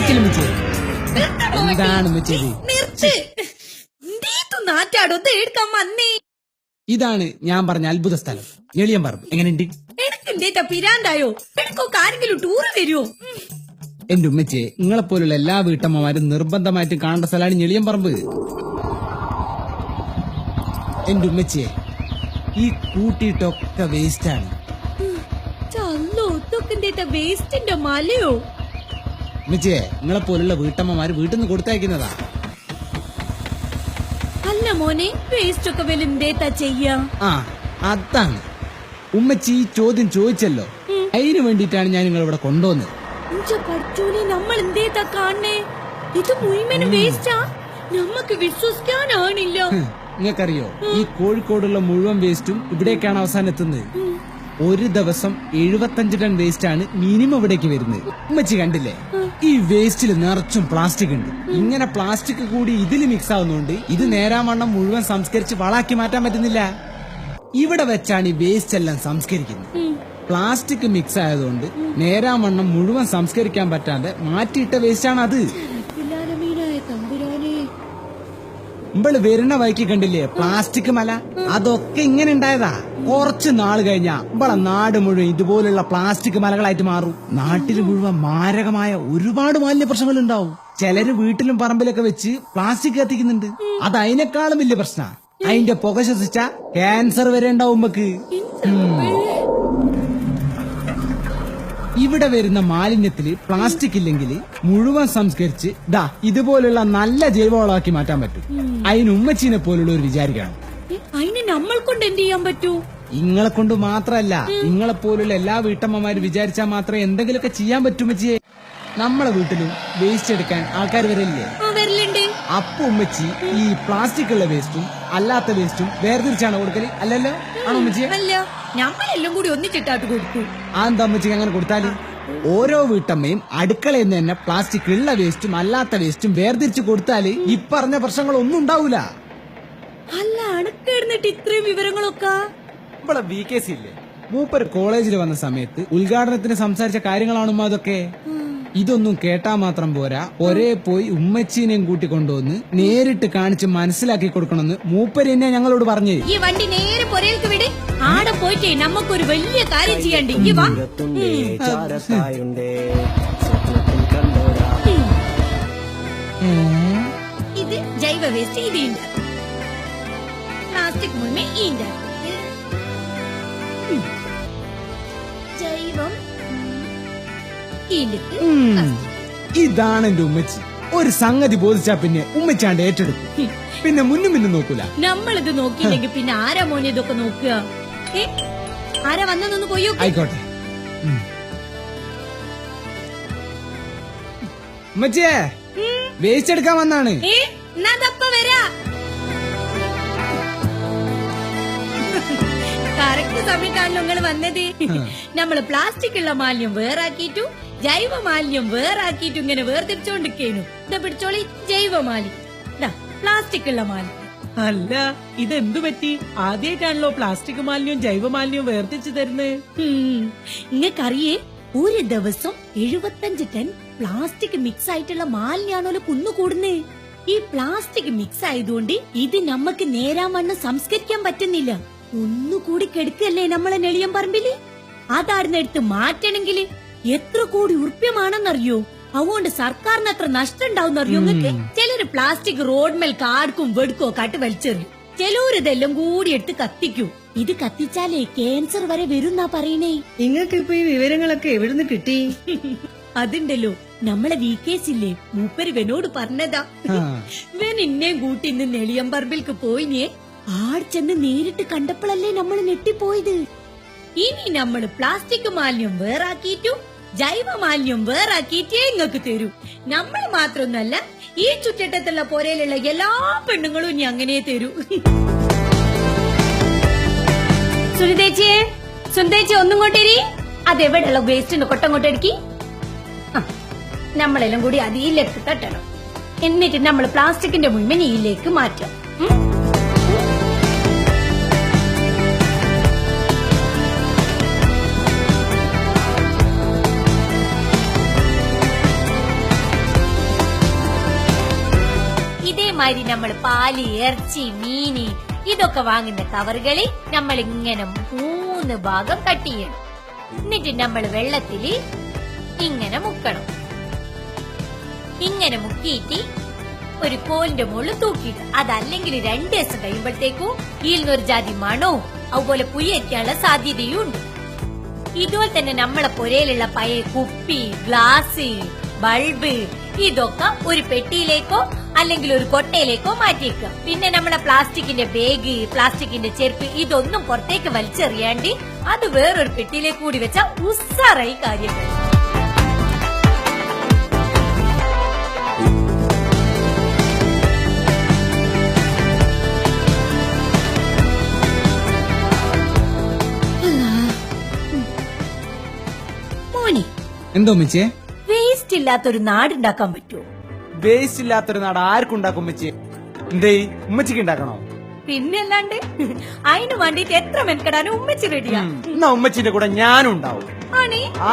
എന്താണ് ഇതാണ് ഞാൻ പറഞ്ഞ അത്ഭുത സ്ഥലം ഞെളിയമ്പറമ്പ്. എങ്ങനെയുണ്ട്? പിരാന്തായോ? ആരെങ്കിലും ടൂറ് വരുമോ? എന്റെ ഉമ്മച്ചേ, നിങ്ങളെപ്പോലുള്ള എല്ലാ വീട്ടമ്മമാരും നിർബന്ധമായിട്ടും കാണേണ്ട സ്ഥലമാണ് ഞെളിയമ്പറമ്പ്. എന്റെ ഉമ്മച്ചേ, ഈ കൂട്ടിയിട്ടൊക്കെ വേസ്റ്റാണ്. വേസ്റ്റിന്റെ മലയോ? ഉമ്മച്ചേ, നിങ്ങളെപ്പോലുള്ള വീട്ടമ്മമാര് വീട്ടിൽ നിന്ന് കൊടുത്തയക്കുന്നതാ. അല്ല മോനെ, വേസ്റ്റ് ഒക്കെ വലുതേത്താ ചെയ്യാ? ആ, അതാണ് ഉമ്മച്ചി ഈ ചോദ്യം ചോദിച്ചല്ലോ, അതിനു വേണ്ടിട്ടാണ് ഞാൻ നിങ്ങളിവിടെ കൊണ്ടുവന്നത്. നമ്മൾ എന്തേത്താ കാണണേ? ഇത് മുഴുവനും വേസ്റ്റാ? നമുക്ക് വിശ്വസിക്കാനാണില്ല. നിങ്ങൾക്കറിയോ, ഈ കോഴിക്കോടുള്ള മുഴുവൻ വേസ്റ്റും ഇവിടേക്കാണ് അവസാനം എത്തുന്നത്. ഒരു ദിവസം 75 ടൺ വേസ്റ്റ് ആണ് മിനിമം ഇവിടേക്ക് വരുന്നത്. ഉമ്മച്ചി കണ്ടില്ലേ, ഈ വേസ്റ്റിൽ നിറച്ചും പ്ലാസ്റ്റിക് ഉണ്ട്. ഇങ്ങനെ പ്ലാസ്റ്റിക് കൂടി ഇതിൽ മിക്സ് ആവുന്നതുകൊണ്ട് ഇത് നേരാവണ്ണം മുഴുവൻ സംസ്കരിച്ച് വളാക്കി മാറ്റാൻ പറ്റുന്നില്ല. ഇവിടെ വെച്ചാണ് ഈ വേസ്റ്റ് എല്ലാം സംസ്കരിക്കുന്നത്. പ്ലാസ്റ്റിക് മിക്സ് ആയതുകൊണ്ട് നേരാവണ്ണം മുഴുവൻ സംസ്കരിക്കാൻ പറ്റാതെ മാറ്റിയിട്ട വേസ്റ്റ് ആണ് അത്. ഇമ്പള് വരുന്ന വഴിക്ക് കണ്ടില്ലേ പ്ലാസ്റ്റിക് മല? അതൊക്കെ ഇങ്ങനെ ഉണ്ടായതാ. കുറച്ച് നാൾ കഴിഞ്ഞാ ഇമ്പളെ നാട് മുഴുവൻ ഇതുപോലുള്ള പ്ലാസ്റ്റിക് മലകളായിട്ട് മാറും. നാട്ടിൽ മുഴുവൻ മാരകമായ ഒരുപാട് മാലിന്യ പ്രശ്നങ്ങൾ ഉണ്ടാവും. ചിലര് വീട്ടിലും പറമ്പിലൊക്കെ വെച്ച് പ്ലാസ്റ്റിക് കത്തിക്കുന്നുണ്ട്. അത് അതിനേക്കാളും വലിയ പ്രശ്ന. അതിന്റെ പുക ശ്വസിച്ച ക്യാൻസർ വരെ ഉണ്ടാവും നമുക്ക്. ഇവിടെ വരുന്ന മാലിന്യത്തില് പ്ലാസ്റ്റിക് ഇല്ലെങ്കിൽ മുഴുവൻ സംസ്കരിച്ച് ഇതുപോലുള്ള നല്ല ജൈവവളമാക്കി മാറ്റാൻ പറ്റും. അതിന് ഉമ്മച്ചീനെ പോലുള്ള ഒരു വിചാരിക്കണം. അതിന് നമ്മൾ കൊണ്ട് എന്ത് ചെയ്യാൻ പറ്റൂ? ഇങ്ങളെ കൊണ്ട് മാത്രല്ല, ഇങ്ങളെ പോലുള്ള എല്ലാ വീട്ടമ്മമാര് വിചാരിച്ചാൽ മാത്രമേ എന്തെങ്കിലുമൊക്കെ ചെയ്യാൻ പറ്റുമ്മച്ചിയെ. നമ്മളെ വീട്ടിലും വേസ്റ്റ് എടുക്കാൻ ആൾക്കാർ വരില്ലേ? അപ്പൊ ഉമ്മച്ചി ഈ പ്ലാസ്റ്റിക് ഉള്ള വേസ്റ്റും അല്ലാത്ത വേസ്റ്റും വേർതിരിച്ചാണ് കൊടുക്കല്? അല്ലല്ലോ, ആണോ ഉമ്മച്ചിയെ? നമ്മളെല്ലാം കൂടി ഒന്നിച്ചിട്ടാട്ട് കൊടുക്കൂ. എന്താ ഉമ്മച്ചിക്ക് അങ്ങനെ കൊടുത്താല്? ഓരോ വീട്ടമ്മയും അടുക്കളയിൽ നിന്ന് തന്നെ പ്ലാസ്റ്റിക് ഉള്ള വേസ്റ്റും അല്ലാത്ത വേസ്റ്റും വേർതിരിച്ച് കൊടുത്താല് ഈ പറഞ്ഞ പ്രശ്നങ്ങളൊന്നും ഉണ്ടാവൂല. അല്ല, അണക്കെടുന്നിട്ട് ഇത്രയും വിവരങ്ങളൊക്കെ ഇവിടെ VKC ഇല്ലേ, മൂപ്പര് കോളേജിൽ വന്ന സമയത്ത് ഉദ്ഘാടനത്തിന് സംസാരിച്ച കാര്യങ്ങളാണ് അതൊക്കെ. ഇതൊന്നും കേട്ടാ മാത്രം പോരാ, ഒരേ പോയി ഉമ്മച്ചീനെയും കൂട്ടിക്കൊണ്ടുവന്ന് നേരിട്ട് കാണിച്ച് മനസ്സിലാക്കി കൊടുക്കണമെന്ന് മൂപ്പര് തന്നെ ഞങ്ങളോട് പറഞ്ഞു. ഈ വണ്ടി നേരെ പുരയിലേക്ക് വിട്. ആടെ പോയിട്ട് നമുക്കൊരു വലിയ കാര്യം ചെയ്യണ്ടേ. ഇത് ജൈവ വേസ്റ്റ്, ഇത് പ്ലാസ്റ്റിക് മുഴുവൻ ഈന്റെ ജൈവം. ഇതാണ് എന്റെ ഉമ്മച്ചി. ഒരു സംഗതി ബോധിച്ചാ പിന്നെ ഉമ്മച്ചാണ്ട് ഏറ്റെടുക്കും. പിന്നെ മുന്നും നോക്കൂല. നമ്മളിത് നോക്കിയില്ലെങ്കിൽ പിന്നെ ആരാ മോനെ ഇതൊക്കെ നോക്കുക? ആരാ വന്നൊന്ന് പോയോ? ആയിക്കോട്ടെ. ഉമ്മച്ചിയെ, വേസ്റ്റ് എടുക്കാൻ വന്നാണ്. കറക്റ്റ് സമയത്താണല്ലോ നിങ്ങൾ വന്നത്. നമ്മള് പ്ലാസ്റ്റിക് ഉള്ള മാലിന്യം വേറാക്കിയിട്ടു ജൈവ മാലിന്യം വേറാക്കിയിട്ടു ഇങ്ങനെ വേർതിരിച്ചോണ്ടിരിക്കുന്നു. ഇതാ പിടിച്ചോളി, ജൈവ മാലിന്യം, പ്ലാസ്റ്റിക് ഉള്ള മാലിന്യം. അല്ല, ഇതെന്തു പറ്റി? ആദ്യമായിട്ടാണല്ലോ പ്ലാസ്റ്റിക് മാലിന്യവും ജൈവ മാലിന്യവും വേർതിരിച്ചു തരുന്നത്. നിങ്ങൾക്കറിയേ, ഒരു ദിവസം 75 ടൺ പ്ലാസ്റ്റിക് മിക്സ് ആയിട്ടുള്ള മാലിന്യാണല്ലോ കുന്നുകൂടുന്നേ. ഈ പ്ലാസ്റ്റിക് മിക്സ് ആയതുകൊണ്ട് ഇത് നമുക്ക് നേരാവണ്ണം സംസ്കരിക്കാൻ പറ്റുന്നില്ല. ഒന്നുകൂടി കെടുക്കല്ലേ നമ്മളെ ഞെളിയമ്പറമ്പില്. അതാടുന്നെടുത്ത് മാറ്റണമെങ്കിൽ എത്ര കോടി ഉറുപ്യമാണെന്നറിയോ? അതുകൊണ്ട് സർക്കാരിന് എത്ര നഷ്ടം ഉണ്ടാവും അറിയോ നിങ്ങൾക്ക്? ചിലര് പ്ലാസ്റ്റിക് റോഡ്മേൽ കാർക്കും വെടുക്കോ കാട്ട് വലിച്ചെറിയും. ചിലര് ഇതെല്ലാം കൂടി എടുത്ത് കത്തിക്കൂ. ഇത് കത്തിച്ചാലേ ക്യാൻസർ വരെ വരുന്നാ പറയണേ. നിങ്ങൾക്ക് ഇപ്പൊ ഈ വിവരങ്ങളൊക്കെ എവിടുന്ന് കിട്ടി? അതുണ്ടല്ലോ, നമ്മളെ VKC ഇല്ലേ, മൂപ്പര് ഇവനോട് പറഞ്ഞതാ. ഇവൻ ഇന്നേം കൂട്ടി ഇന്ന് നെളിയമ്പറമ്പിൽക്ക് പോയിനേ. ആട് ചെന്ന് നേരിട്ട് കണ്ടപ്പോഴല്ലേ നമ്മൾ ഞെട്ടിപ്പോയത്. ഇനി നമ്മള് പ്ലാസ്റ്റിക് മാലിന്യം വേറാക്കിയിട്ടു ജൈവ മാലിന്യം വേറാക്കിയിട്ടേ ഇങ്ങക്ക് തരൂ. നമ്മൾ മാത്രമൊന്നല്ല, ഈ ചുറ്റട്ടത്തുള്ള പോരയിലുള്ള എല്ലാ പെണ്ണുങ്ങളും ഇനി അങ്ങനെ തരൂ. സുനിതേച്ചിയെ, സുനിതേച്ചി ഒന്നും കൊണ്ടേരി. അതെവിടെയുള്ള വേസ്റ്റിന്റെ കൊട്ടങ്ങോട്ടെടുക്കി നമ്മളെല്ലാം കൂടി അതിലേക്ക് തട്ടണം. എന്നിട്ട് നമ്മൾ പ്ലാസ്റ്റിക്കിന്റെ മുഴുവൻ ഇതിലേക്ക് മാറ്റാം. അതേമാതിരി നമ്മൾ പാല്, ഇറച്ചി, മീന് ഇതൊക്കെ വാങ്ങുന്ന കവറുകളിൽ നമ്മൾ ഇങ്ങനെ 3 ഭാഗം കട്ട് ചെയ്യണം. എന്നിട്ട് നമ്മൾ വെള്ളത്തില് ഇങ്ങനെ മുക്കണം. ഇങ്ങനെ മുക്കിയിട്ട് ഒരു കോലിന്റെ മുകളിൽ തൂക്കിയിട്ട്, അതല്ലെങ്കിൽ 2 ദിവസം കഴിയുമ്പോഴത്തേക്കും ഈൽന്നൊരു ജാതി മണവും അതുപോലെ പുയ്യറ്റാനുള്ള സാധ്യതയും ഉണ്ട്. ഇതുപോലെ തന്നെ നമ്മളെ പുരയിലുള്ള പഴയ കുപ്പി, ഗ്ലാസ്, ബൾബ് ഇതൊക്കെ ഒരു പെട്ടിയിലേക്കോ അല്ലെങ്കിൽ ഒരു കൊട്ടയിലേക്കോ മാറ്റിയേക്കുക. പിന്നെ നമ്മളെ പ്ലാസ്റ്റിക്കിന്റെ ബാഗ്, പ്ലാസ്റ്റിക്കിന്റെ ചെരുപ്പ് ഇതൊന്നും പുറത്തേക്ക് വലിച്ചെറിയാണ്ട് അത് വേറൊരു പെട്ടിയിലേക്ക് കൂടി വെച്ചാൽ ഉസ്സാറായി കാര്യങ്ങൾ. മോനെ, എന്തോ ഉമ്മച്ചേ? വേസ്റ്റ് ഇല്ലാത്തൊരു നാടുണ്ടാക്കാൻ പറ്റുമോ? വേസ്റ്റ് ഇല്ലാത്തൊരു നാട് ആർക്കുണ്ടാക്കും ഉമ്മച്ചി? എന്തേ ഉമ്മച്ചിക്ക് ഉണ്ടാക്കണോ? പിന്നല്ലാണ്ട് അതിന് വേണ്ടിട്ട് എത്ര മെനക്കെടാനും ഉമ്മച്ചി റെഡിയാ. എന്നാ ഉമ്മച്ചിന്റെ കൂടെ ഞാനും ഉണ്ടാവും. ആണേ ആ